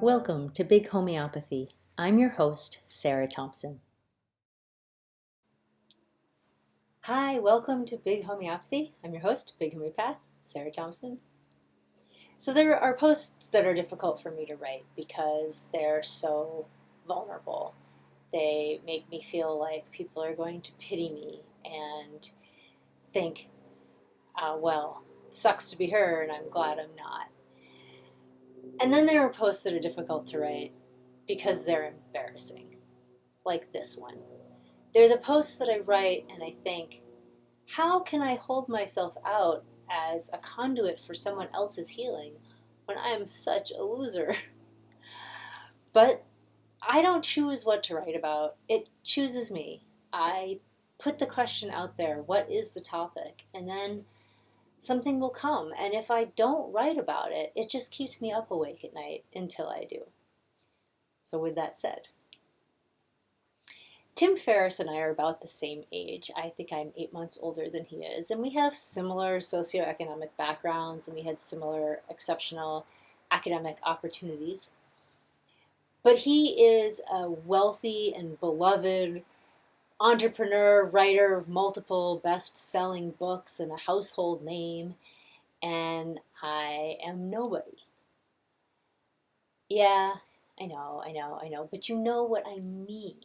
Welcome to Big Homeopathy. I'm your host, Sarah Thompson. Hi, welcome to Big Homeopathy. I'm your host, Big Homeopath, Sarah Thompson. So there are posts that are difficult for me to write because they're so vulnerable. They make me feel like people are going to pity me and think, well, it sucks to be her and I'm glad I'm not. And then there are posts that are difficult to write because they're embarrassing, like this one. They're the posts that I write and I think, how can I hold myself out as a conduit for someone else's healing when I'm such a loser? But I don't choose what to write about. It chooses me. I put the question out there, what is the topic? And then something will come. And if I don't write about it, it just keeps me up awake at night until I do. So with that said, Tim Ferriss and I are about the same age. I think I'm 8 months older than he is, and we have similar socioeconomic backgrounds, and we had similar exceptional academic opportunities. But he is a wealthy and beloved entrepreneur, writer of multiple best-selling books and a household name, and I am nobody. Yeah, I know, but you know what I mean.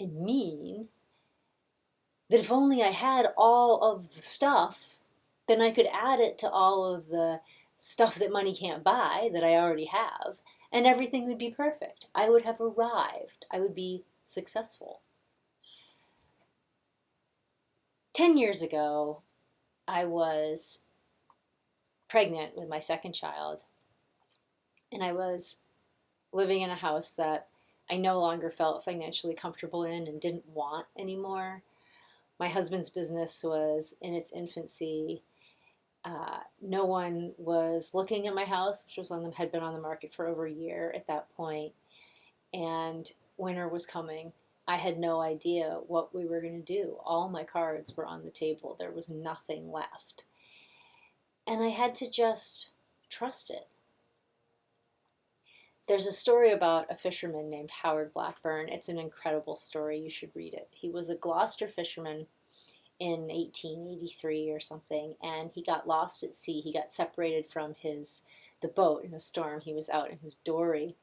I mean that if only I had all of the stuff, then I could add it to all of the stuff that money can't buy that I already have, and everything would be perfect. I would have arrived. I would be successful. 10 years ago, I was pregnant with my second child, and I was living in a house that I no longer felt financially comfortable in and didn't want anymore. My husband's business was in its infancy. No one was looking at my house, which had been on the market for over a year at that point, and winter was coming. I had no idea what we were going to do. All my cards were on the table. There was nothing left. And I had to just trust it. There's a story about a fisherman named Howard Blackburn. It's an incredible story. You should read it. He was a Gloucester fisherman in 1883 or something, and he got lost at sea. He got separated from the boat in a storm. He was out in his dory,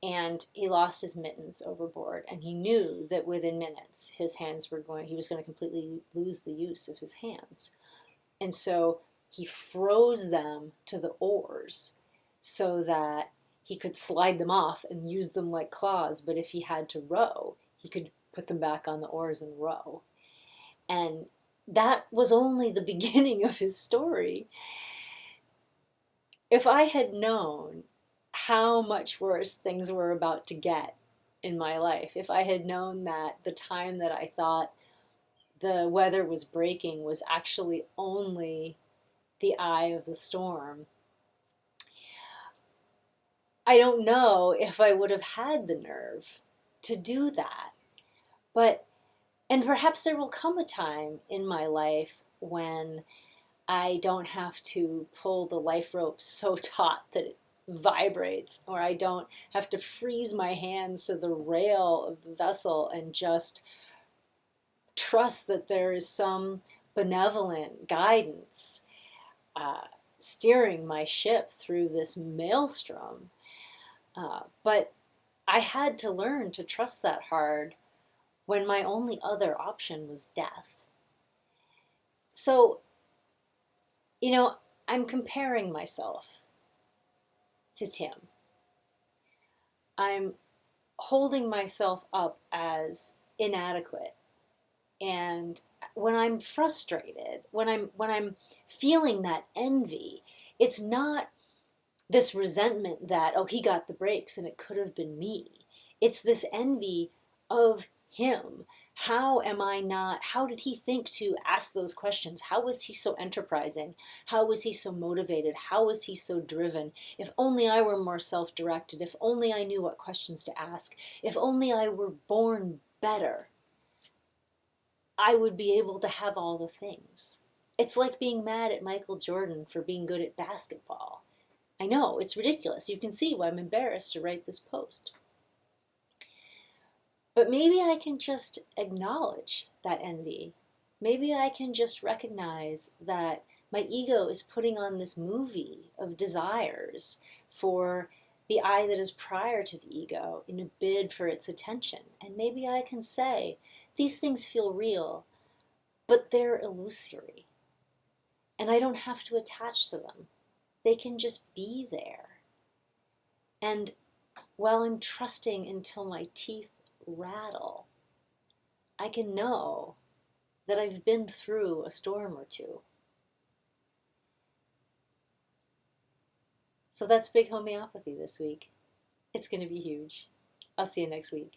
and he lost his mittens overboard, and he knew that within minutes he was going to completely lose the use of his hands. And so he froze them to the oars so that he could slide them off and use them like claws, but if he had to row, he could put them back on the oars and row. And that was only the beginning of his story. If I had known how much worse things were about to get in my life, if I had known that the time that I thought the weather was breaking was actually only the eye of the storm, I don't know if I would have had the nerve to do that. And perhaps there will come a time in my life when I don't have to pull the life rope so taut that it vibrates, or I don't have to freeze my hands to the rail of the vessel and just trust that there is some benevolent guidance steering my ship through this maelstrom. But I had to learn to trust that hard when my only other option was death. So, I'm comparing myself to Tim. I'm holding myself up as inadequate. And when I'm frustrated, when I'm feeling that envy, it's not this resentment that, oh, he got the breaks and it could have been me. It's this envy of him. How did he think to ask those questions? How was he so enterprising? How was he so motivated? How was he so driven? If only I were more self-directed. If only I knew what questions to ask. If only I were born better, I would be able to have all the things. It's like being mad at Michael Jordan for being good at basketball. I know, it's ridiculous. You can see why I'm embarrassed to write this post. But maybe I can just acknowledge that envy. Maybe I can just recognize that my ego is putting on this movie of desires for the I that is prior to the ego in a bid for its attention. And maybe I can say, these things feel real, but they're illusory. And I don't have to attach to them. They can just be there. And while I'm trusting until my teeth rattle, I can know that I've been through a storm or two. So that's Big Homeopathy this week. It's going to be huge. I'll see you next week.